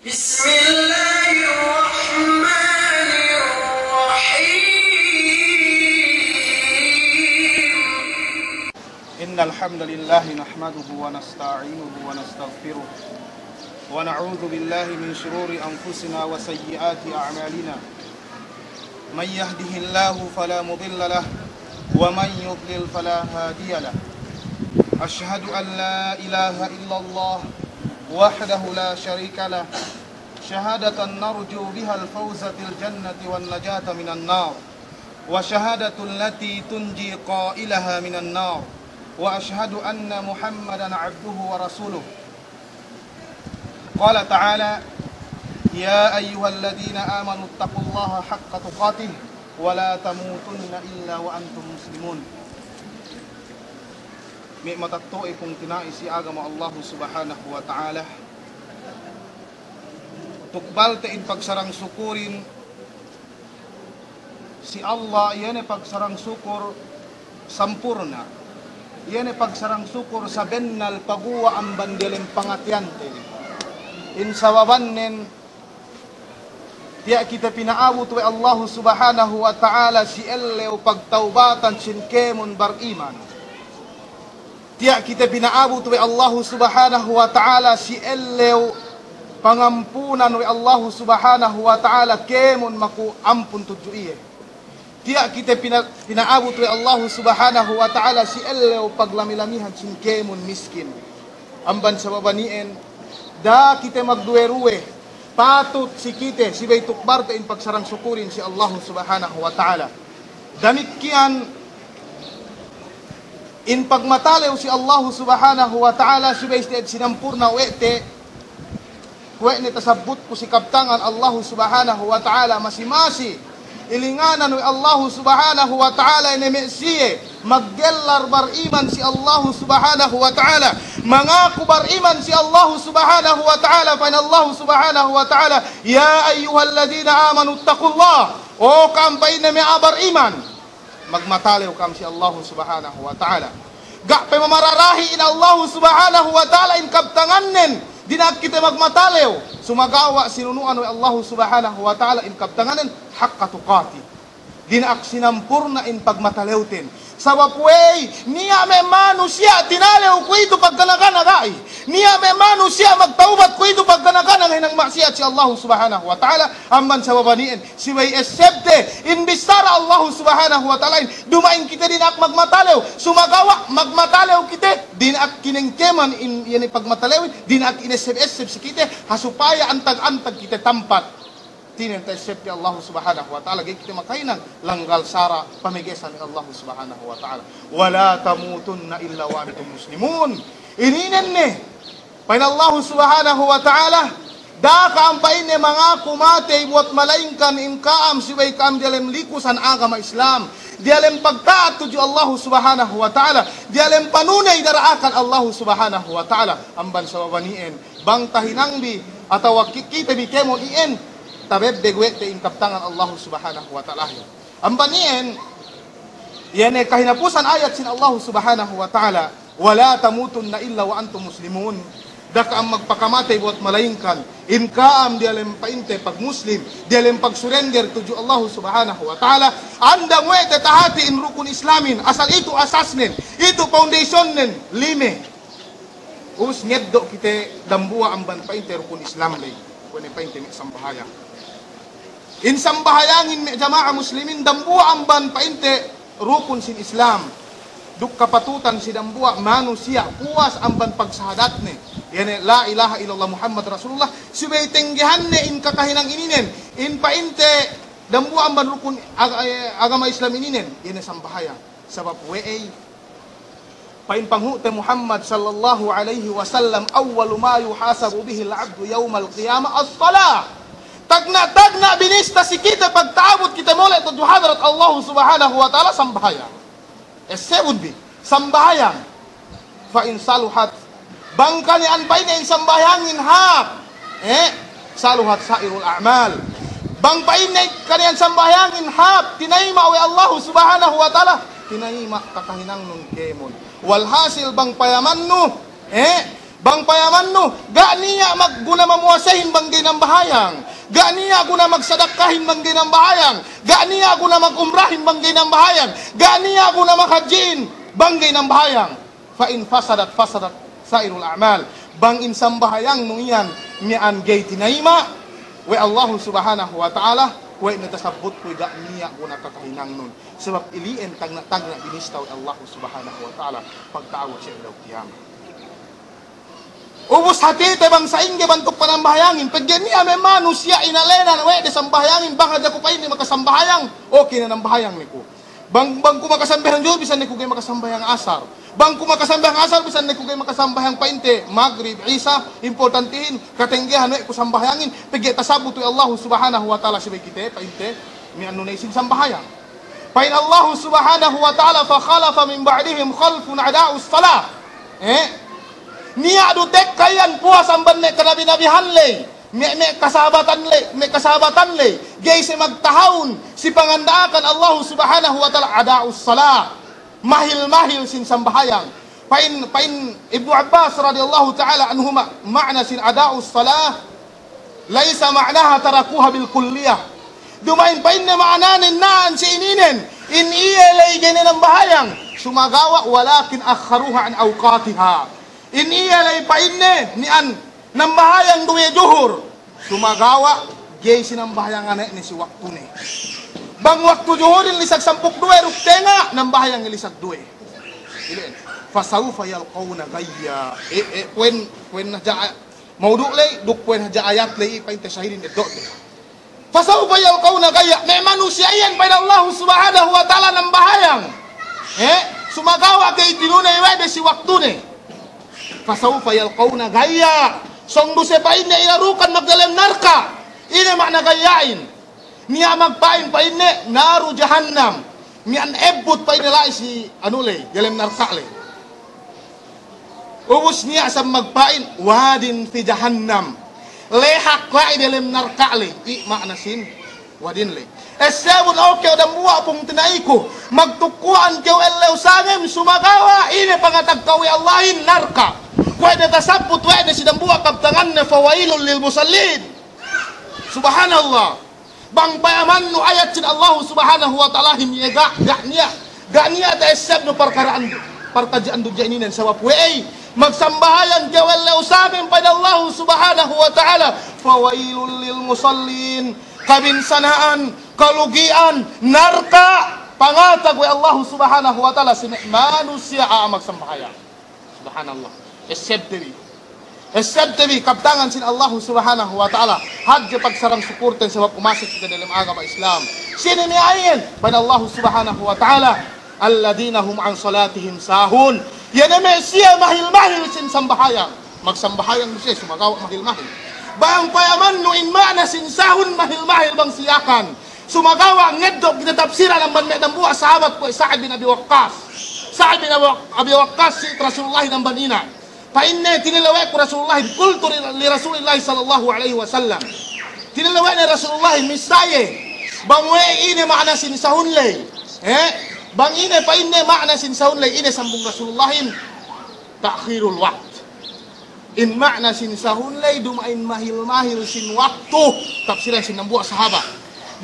بسم الله الرحمن الرحيم إن الحمد لله نحمده ونستعينه ونستغفره ونعوذ بالله من شرور أنفسنا وسيئات أعمالنا من يهده الله فلا مضل له ومن يضلل فلا هادي له أشهد أن لا إله إلا الله وحده لا شريك له شهادة نرجو بها الفوز في الجنة والنجاة من النار وشهادة التي تنجي قائلها من النار وأشهد أن محمدا عبده ورسوله قال تعالى يا أيها الذين آمنوا اتقوا الله حق تقاته ولا تموتن إلا وأنتم مسلمون. May matatoi kung tinaisi agama Allah subhanahu wa ta'ala. Tukbal tain pagsarang sukurin si Allah, yan pagsarang sukur sampurna. Yan pagsarang sukur sa bennal paguwa ang bandiling pangatyante. Insawabannen tiya kita pinaabot wa Allah subhanahu wa ta'ala si ellew pagtaubatan sinkemon bar-iman. Tiya kita pinaabot wa Allah subhanahu wa ta'ala si ellew pangampunan wa Allah subhanahu wa ta'ala kemon maku ampun tudjuiye. Tiya kita pinaabot wa Allah subhanahu wa ta'ala si ellew paglamilamihan sin kemon miskin. Amban sa babanien da kita magduwe-ruwe patut si kite si bay tukbar tain pagsarang sukurin si Allah subhanahu wa ta'ala. Damit kian in pagmatalew si Allah subhanahu wa ta'ala si bay sinampurna wete ni tasabut ko si kaptangan Allah subhanahu wa ta'ala masimasi ilinganan ni Allah subhanahu wa ta'ala inemesiye maggellar bar-iman si Allah subhanahu wa ta'ala mangaku bar-iman si Allah subhanahu wa ta'ala fa Allah subhanahu wa ta'ala ya ayyuhalladhina amanu taqullah o kampay na may bar-iman magmatalew kam si Allah subhanahu wa ta'ala ga pemamararahi in Allah subhanahu wa ta'ala in kaptanganen dinak kita magmatalew sumagawa sinunuan wa Allah subhanahu wa ta'ala in kaptanganen haqqa tuqati dinak sinampurna in pagmatalewten sabab way niya may manusia tinalew ko ito pagkanaganagai niya may manusia magtaubat ko ito pagkanaganagai ng maksiat si Allah subhanahu wa ta'ala amman sa babaniin si way esepte inbistara Allah subhanahu wa ta'ala dumain kita dinak magmatalew sumagawa magmatalew kita dinak kinengkeman in yan pagmatalewin dinak inesep-esep si kita hasupaya antag-antag kita tampat tinin tayo safety Allah subhanahu wa ta'ala gaya kita makainan langgal sara pamigesan ni Allah subhanahu wa ta'ala wala tamutunna illa wa antum muslimun ininen ne pain Allah subhanahu wa ta'ala da kaampain ne mga kumate buat malaingkan in kaam sibay kaam dialem likusan agama Islam dialem pagtaat tuju Allah subhanahu wa ta'ala dialem panunay daraakan Allah subhanahu wa ta'ala amban sa babanien bang tahinangbi ataw kita bikemo ien tabeb begwet te in kaptangan Allah subhanahu wa ta'ala. Ambanien yan kahinapusan ayat sin Allah subhanahu wa ta'ala wala tamutunna illa wa antum muslimun. Daka ang magpakamatay buat malayingkan in kaam dialem painte pag muslim dialem pag surrender tuju Allah subhanahu wa ta'ala andang wete tahati in rukun islamin asal itu asasnen itu foundation nen lime us ngeddo kite dambua amban painte rukun islam lay kuno painte mi sambahaya in sambahayangin mi jamaah muslimin dambua amban painte rukun sin Islam duk kapatutan si dambua manusia puas amban pagsahadat ne yan la ilaha illallah Muhammad Rasulullah subay tenggehan ne in kakahinang ininen in painte dambua amban rukun agama Islam ininen yan sambahaya sabab weay pain panghute Muhammad sallallahu alaihi wasallam awwalu ma yuhasabu bihi al-'abdu yawm al-qiyamah as-salah tagna binista si kita pagtaabot kita mula ito hadrat Allah subhanahu wa ta'ala sambahayang would be sambahayang fa in saluhat bangka ni anpay na in sambahayangin hap saluhat sairul a'mal bangpain na kaniyan sambahayangin hap tinayma wa Allah subhanahu wa ta'ala tinayma kakahinang nung kemon walhasil bang payaman no Bang payaman no, ga niya magguna mamuasahin banggay ng bahayang. Ga niya guna magsadakahin banggay ng bahayang. Ga niya guna magumrahin banggay ng bahayang. Ga niya guna maghajin banggay ng bahayang. Fa in fasadat sairul a'mal. Bang insang bahayang nung iyan niyan gay tinayma. We Allah subhanahu wa ta'ala. We natasabot ko ga niya guna kakahinang nun. Sebab ilien tag na binistaw Allah subhanahu wa ta'ala pagtaawat siya ilaw kiyama. Ubus hati te bang sa inge bantuk panambahayangin. Pagyan niya may manusia inalena we de sambahayangin bang hadya ko pa ini makasambahayang. Okay na nang bahayang niku. Bang ko makasambahang jud bisan niku gay makasambahang asar. Bang ko makasambahang asar bisan niku gay makasambahang painte maghrib isa importantihin katenggihan we ko sambahayangin. Pagya tasabut Allah subhanahu wa ta'ala sibay kite painte mi anu na isin sambahayang. Pain Allah subhanahu wa ta'ala fa khalafa min ba'dihim khalfun adaa'us salah. Niya dutek kayan puas ang banne kanabi-nabihan lay. Me kasabatan lay. Gay si magtahawon si pangandaakan Allah subhanahu wa ta'ala adaa'us salah. Mahil-mahil sin sambahayang. Pain Ibnu Abbas radhiyallahu ta'ala anhuma ma'na sin adaa'us salah laysa ma'naha tarakuha bil kulliyah. Dumain pain na ma'nanin naan si ininen. In iya lay ginin ang bahayang. Sumagawa walakin akharuha an awqatiha. Iniyalay pa inne ni an nambahayang duwe juhur sumagawa gay sinambahayang ane ni si waktu ni bang waktu juhurin lisag sampuk duwe ruktenga nambahayang ilisag duwe ilin fasawfa yalqawna gayya kwen na ja mauduk lay duk kwen ja ayat lay pa inte syahirin edok fasawfa yalqawna gayya may manusia yan pa Allah subhanahu wa ta'ala nambahayang sumagawa gay tinunay wede si waktu ni fasawfa yalqawna gaya songdo se pain na inarukan magdalem narka ina makna gayain niya magpain pain ne naru jahannam niyan ebut pain nila si anulay dalem narka le ubus niya sa magpain wadin fi jahannam lehak la dalem narka le i makna sin wadin le esebun okay da muwa pong tinaiko magtukuan keu elew sangem sumagawa ine pangatag kawi Allahin narka wa'da tasabut wa'da sidambuwa kabtangan na fawailun lil musallin subhanallah bang payaman no ayat sin Allah subhanahu wa ta'ala himye ga'niya ta eseb no parkaraan partajaan do janinen sabab we'ay magsambahayan kawalaw samin pada Allah subhanahu wa ta'ala fawailun lil musallin kabinsanaan kalugian narka pangatag wa Allah subhanahu wa ta'ala sin manusia magsambahayan subhanallah Esebtebi kaptangan sin Allah subhanahu wa ta'ala hadja pagsarang suporten sebab umasik kita dalam agama Islam sini ni ayin pada Allah subhanahu wa ta'ala alladina hum an salatihim sahun yan eme siya mahil-mahil sin sambahayang magsambahayang siya sumagawa mahil-mahil bayang payaman no in ma'na sin sahun mahil-mahil bang siyakan sumagawa ngedok kinatapsiran ang banmet ng buwa sahabat ko Sa'ad bin Abi Waqqas si Rasulullah ng banina painne tinilaway ko Rasulullah kultu li Rasulullah sallallahu alaihi wasallam tinilaway ni Rasulullah misaye bangwe ine makna sin sahunlay bang ine painne makna sin sahunlay ine sambung Rasulullahin ta'khirul waqt in makna sin sahunlay dumain mahil-mahil sin waktu tafsiran sin nambuwa sahabat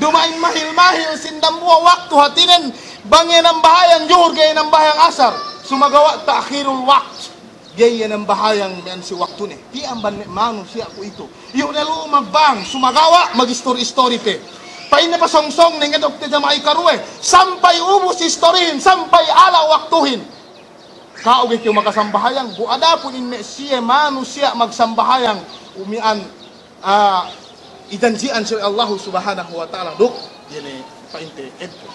dumain mahil-mahil sin nambuwa waktu hatinen bangin ang bahayang juhur gaya ng bahayang asar sumagawa ta'khirul waqt gaya ng bahayang yan si waktu ni di ang manusia ko ito yung nalo magbang sumagawa mag-story te pain na pasongsong ng edok te jamay karuwe sampay ubos istoryin sampay ala waktuhin kaugit yung makasambahayang buada po in siya manusia magsambahayang umian idanjian si Allah subhanahu wa ta'ala duk yan painte edpo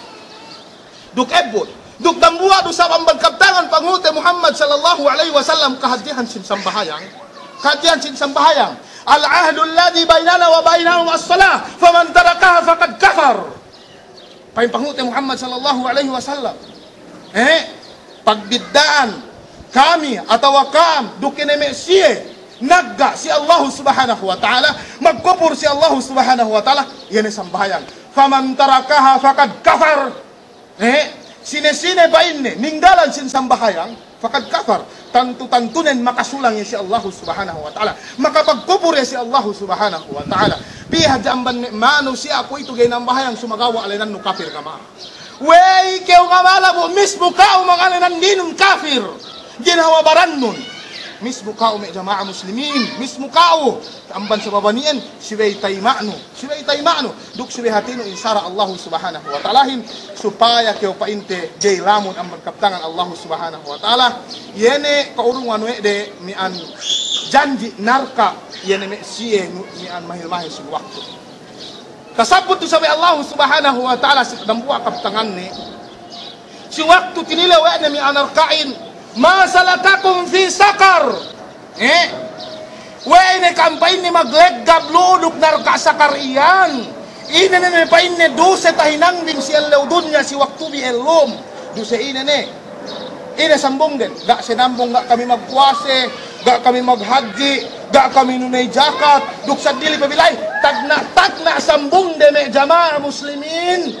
duk ebot duk dambuwa do sa pambagkaptangan pangute Muhammad sallallahu alaihi wasallam kahadihan sin sambahayang al-ahdu alladhi bainana wa bainahum as-salah faman tarakaha faqad kafar pangute Muhammad sallallahu alaihi wasallam pagbiddaan kami atau kam dukineme siye nagga si Allah subhanahu wa ta'ala magkupur si Allah subhanahu wa ta'ala yan sambahayang faman tarakaha faqad kafar sine-sine ba inne ninggalan sin sambahayang Fakad kafar. Tantu-tantunan makasulang ya si Allah subhanahu wa ta'ala. Makapagkubur ya si Allah subhanahu wa ta'ala. Bihad jamban manusia ako ito gay nambahayang sumagawa alinan no kafir kama. Wey, kaya nga malabo, mismo ka umangalinan dinun kafir. Ginawabaran nun. Mismo ka may jama'a muslimin. Mismo ka amban sa babanian, siway tayma'no. Siway tayma'no. Duk siway hatino insara Allah subhanahu wa ta'alahin. Supaya kayo painte, jay lamon ang magkaptangan Allah subhanahu wa ta'ala. Yene, kaurungan de, mian janji narka, yene me siye, mian mahil-mahil sa waktu. Kasabot sabi Allah subhanahu wa ta'ala sa kadambuha kaptangan ni, si waktu tinilawa na mian narkain, ma salakakum fi sakar. Wene kampain ni magleggab ludok narka sakar iyan. Ina na pain ni duse tahinang din si alaw dunya si waktu bi elom. Duse ina ne. Ina sambong din. Ga sinambong ga kami magkuwase, ga kami maghaji, ga kami nunay jakat, duk sa dili pabilay. Tagna sambong de me jama'a muslimin.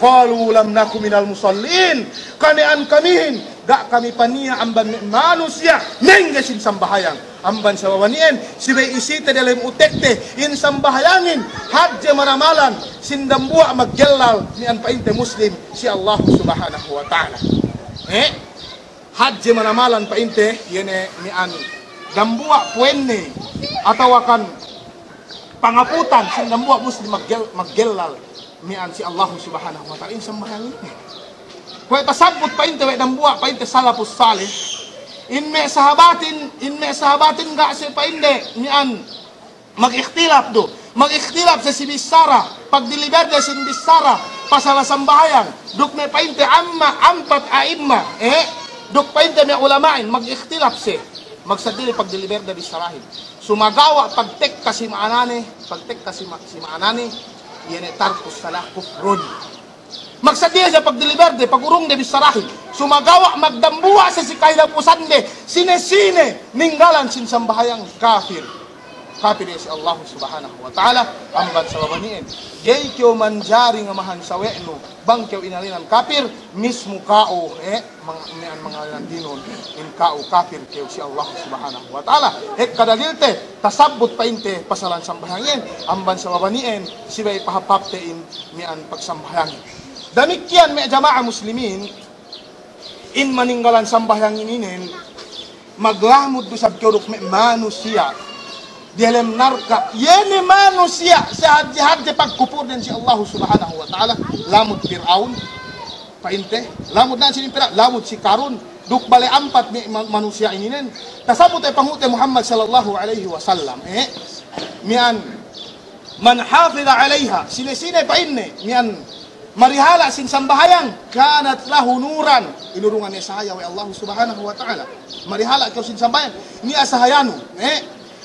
Qalu lam naku minal musallin. Kanian kamihin, ga kami paniya amban manusia nenggesin sambahayang. Amban sa wawanien, sibay isita dalam utekte, in sambahayangin, hadje manamalan, sindambua maggelal, nian painte muslim, si Allah subhanahu wa ta'ala. Hadje manamalan painte, yene nian dambua puenne, atawakan pangaputan, sindambua muslim maggelal, nian si Allah subhanahu wa ta'ala, in sambahayangin. Kaya tasabot pa inte, way dambua pa inte salapus salih, inme sahabatin ga si pa inte, niyan, mag-ikhtilap do, mag-ikhtilap sa si Bisara, pag-deliver na si Bisara, pasalasambayang, duk me pa inte ampat aimma, duk pa inte me ulamain, mag-ikhtilap si, magsadili pag-deliver na Bisarahin. Sumagawa, pagtek kasi maanani, yan tarkus salah kufrun. Magsadiya siya pag-deliver de, pag-urong de Bisarahin. Sumagawa, magdambuwa sa si kailapusan de, sine-sine, ninggalan sinsambahayang kafir. Kafir si Allah subhanahu wa ta'ala, amban sa babaniin. Gay kyo manjari nga mahan sa we'no, bang kyo inalinan kafir, mismo kao, mga landinon, in kao kafir kyo si Allah subhanahu wa ta'ala. Kadalilte, tasabot pa inte, pasalan sambahangin, amban sa babaniin, sibay pahapapte in mian pagsambahangin. Damikian may jama'a muslimin, in maninggalan sambahyangin inin, maglamod do sab kyurok may manusia, dialem narka, yene manusia, sa hadji pagkupur din si Allah subhanahu wa ta'ala, lamod Fir'aun, painte, lamod na sinipira, lamod si Karun, duk bale ampat may manusia ininin, tasabot ay pangute Muhammad sallallahu alaihi wasallam, mian, man hafida alaiha, sine-sine pa inne, mian, marihala sin sambahayang kanat lahu nuran inurungan ni sahaya wa Allah subhanahu wa ta'ala marihala kau sin sambayang ni asahayanu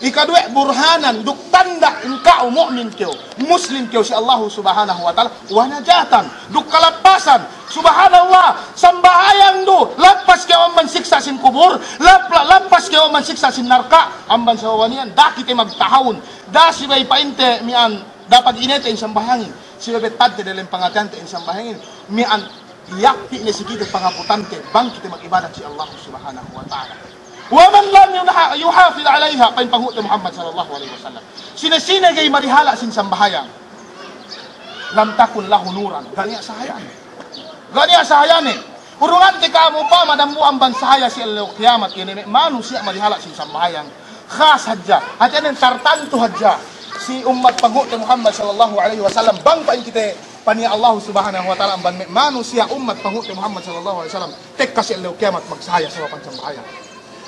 ikadwe burhanan duk tanda engkau mu'min kau muslim kau si Allah subhanahu wa ta'ala wa najatan duk kalapasan subhanallah sambahayang do lapas kau amban siksa sin kubur lapas kau amban siksa sin narka amban sa wawanian dakite magtahawon dasi bay painte mian dapat inete in sambahangin sibabetante dalam pangatante in sambahangin mian yakti ni sikito pangaputante bang kita mag-ibadat si Allah subhanahu wa ta'ala wa man lam yuhafid alaiha kain panghuti Muhammad sallallahu alaihi wasallam sina-sina gay marihala sin sambahayang lam takun lahu nuran ganiya sahayan urungan ti kamo pa madambu ang bansaya si Allah kiamat kini manusia marihala sin sambahayang khas hadja at yan tartanto hadja si umat panghuti Muhammad sallallahu alaihi wasallam bang pain kita paniya Allah subhanahu wa ta'ala ang manusia umat panghuti Muhammad sallallahu alaihi wasallam tek kasi Allah kiamat magsahaya sa pansambahayang.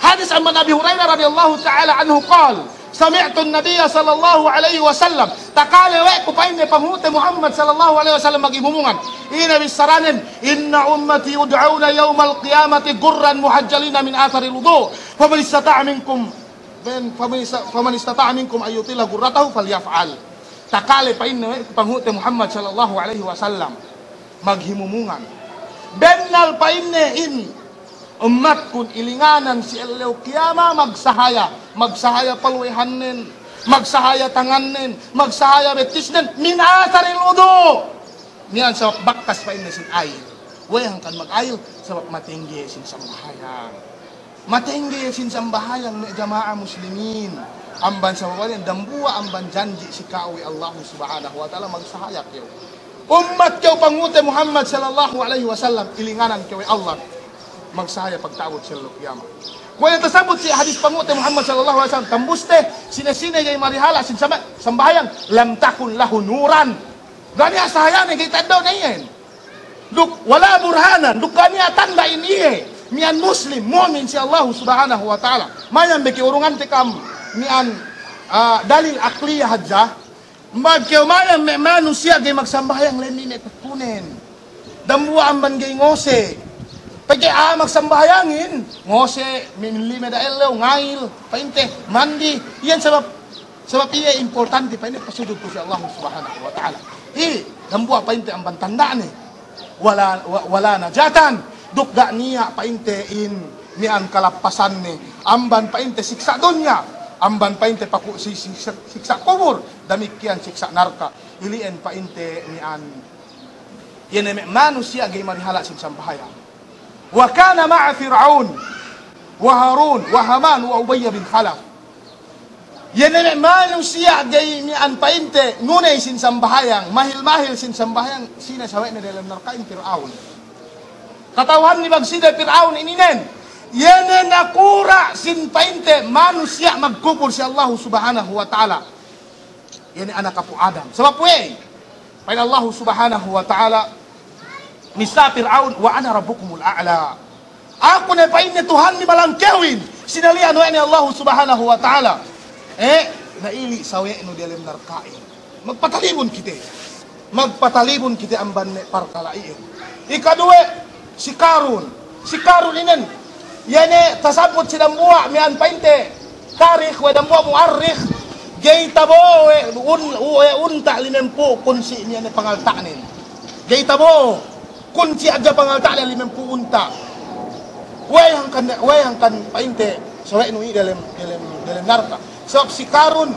Hadis an Abi Hurairah radhiyallahu ta'ala anhu qala sami'tu an-nabiy sallallahu alaihi wasallam takale wa ko pain panghuti Muhammad sallallahu alaihi wasallam magimumungan ina bisaranin inna ummati yud'auna yawmal qiyamati gurran muhajjalina min athari al-wudu faman istata'a minkum faman istata'a minkum ayyutila gurratahu falyaf'al. Takale pa inne panghuti Muhammad sallallahu alaihi wasallam maghimumungan. Bennal pa inne in ummat kun ilinganan si Allah kiyama magsahaya palwehannen, magsahaya tangannen, magsahaya betisnen min atharil wudu. Niyan sa bakkas pa inne sin ayin. Wayang kan mag-ayo sa matinggi sin samahayang. Matengge sinsambahayan ng jamaah muslimin. Amban sa wawalan, dambuwa amban janji si kawi Allah subhanahu wa ta'ala magsahayak yaw. Ummat kaw pangute Muhammad sallallahu alaihi wasallam, ilinganan kawi Allah magsahaya pagtawad sa lukiyama. Kung natasabot si hadis pangute Muhammad sallallahu alaihi wasallam, tambuste, sinasine jay marihala, sambahayan, lam takun lahu nuran. Gani asahayan, kay tadaw na yan. Duk, wala burhanan, duk gani tanda iniye. Mian muslim, mu'min si Allah subhanahu wa ta'ala. Mayan beki urungan tikam, mian dalil akliyah hadja. Magkiumayan may manusia gay magsambahayang lenin at kunin. Dambuwa ang gay ngose. Pag magsambahayangin, ngose, minlime da elaw, ngail, painte, mandi. Yan sabab iya importante pa ini pasudod ko si Allah subhanahu wa ta'ala. Dambuwa painte ang bantandaan eh. Wala na jatan. Dukga niya paintein niyan kalapasan ni. Amban painte siksa dunya. Amban painte paku siksa kubur. Damikian siksa narka. Ilien painte niyan. Yan manusia gay marihala sinsampahayang. Wa kana ma'a Fir'aun wa Harun wa Haman wa Ubay bin Khalaf. Yan manusia gay niyan painte ngunay sinsampahayang. Mahil-mahil sinsampahayang sinasaway na dalam narkain Fir'aun. Katawan ni magsida Fir'aun ininen. Yan nakura sin painte manusia magkubur si Allah subhanahu wa ta'ala. Yan anak po Adam. Sebab we, pain Allah subhanahu wa ta'ala misa Fir'aun wa ana rabbukumul a'la. Ako na pain ni Tuhan ni malangkewin. Sinalian wa ni Allah subhanahu wa ta'ala. Naili sawe no dialim narkain. Magpatalibon kite. Magpatalibon kite ang banne parkalaiin. Ikadue, si Karun inen yane tasabot si dambuwa mian painte tarikh wa dambuwa muarrikh gay tabo unta limempu kunsi niya ne pangaltanin gay tabo kunsi aja pangaltanin limempu unta wayang kan painte so inu dalam narka sebab si Karun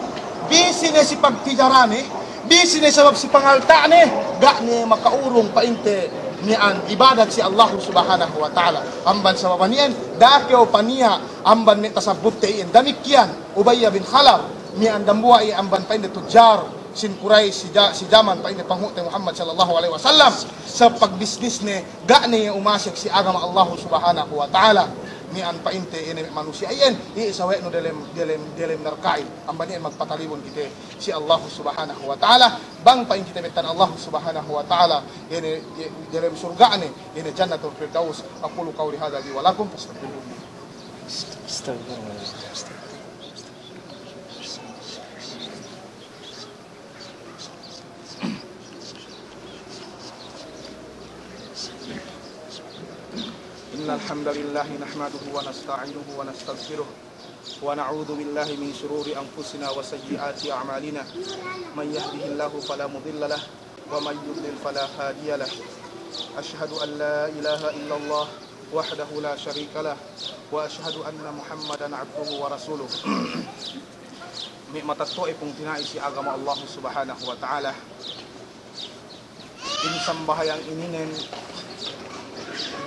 bisi ne si pagtijarane bisi ne sebab si pangaltane gak ne makaurong painte nian ibadat si Allah subhanahu wa ta'ala. Amban sa babanian, dakyaw paniya, amban ni tasabut tein. Damikian, Ubay bin Khalaf, nian dambuwa amban pa ini tujar, sinkuray si Jaman pa ini panghute Muhammad sallallahu alaihi wasallam. Sa pagbisnis ni, ga ni umasik si agama Allah subhanahu wa ta'ala. Nian pa inte ini manusia ayen, iisawe no delem narkain. Amban nian magpatalibon kita si Allah subhanahu wa ta'ala. Bang pain kita metan Allah subhanahu wa ta'ala ini dalam surga ini jannatul firdaus. Aqulu qawli hadza li wa lakum fastaghfiruhu. Innal hamdalillah nahmaduhu wa nasta'inuhu wa nastaghfiruh. ونعوذ بالله من شرور أنفسنا وسيئات أعمالنا من يهده الله فلا مضل له ومن يضلل فلا هادي له أشهد أن لا إله إلا الله وحده لا شريك له وأشهد أن محمدا عبده ورسوله nikmat at-tu'i kung tinaisi agama Allah subhanahu wa ta'ala insambayang ininen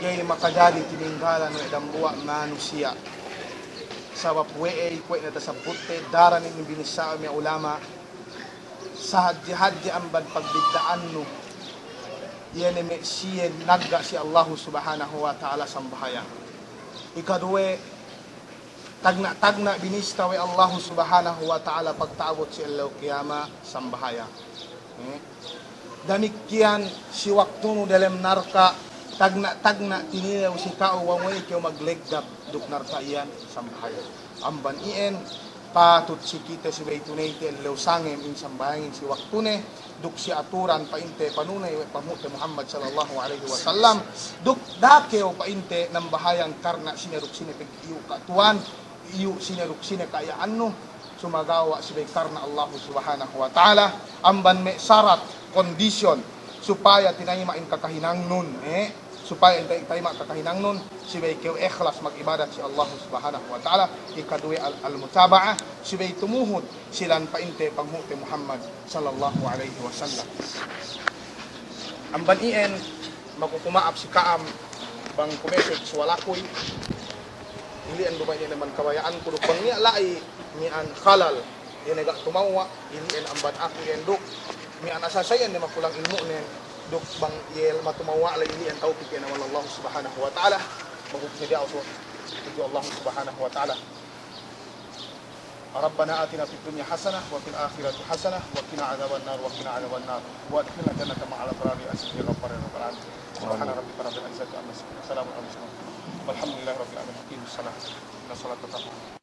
gay makajali tininggalan ng dambuwa manusia sabab we'ay kwe na tasabutte daran ng binisa mi ulama sa hadji amban pagbigdaan no yan me siyen nagga si Allah subhanahu wa ta'ala sambahaya ikaduwe tagna binista we Allah subhanahu wa ta'ala pagtaabot si Allah kiyama sambahaya damikian si waktu no dalam narka tagna tinilaw si kao wangway kyo maglegdap duk narka iyan sambahaya amban ien patut si kita si baytunay ti alaw sangem in sambahangin si waktune duk si aturan painte panunay we pamute Muhammad sallallahu alaihi wasallam duk dakeo painte ng bahayang karna sinaruk sinipig iyo katuan iyo sinaruk sinakaya ano sumagawa si bay karna Allah subhanahu wa ta'ala amban me syarat kondisyon supaya tinayma in kakahinang nun supaya tayo makakahinang nun si bay keo ikhlas mag-ibadat si Allah subhanahu wa ta'ala ikaduwi al-mutaba'ah si bay tumuhod silan painte panghute Muhammad sallallahu alaihi wasallam ang banien makukumaap si kaam bang kumesek suwalakoy ilian dumay ni naman kawayaan ko pang niya lai mi an khalal yan ga tumawa ilian amban ako yan duk mi an asasayan ni makulang ilmu ni duk bang yel matumawa lai ilian taufiq na Allah subhanahu wa ta'ala maghubsi dia usul itu Allah subhanahu wa ta'ala ربنا آتنا في الدنيا حسنة وفي الآخرة حسنة وقنا عذاب النار وقنا عذاب النار وادخلنا الجنة مع الأبرار أسف يا غفار يا رب العالمين سبحان ربك رب العزة عما يصفون وسلام على المرسلين والحمد لله رب العالمين. الصلاة إن الصلاة تنهى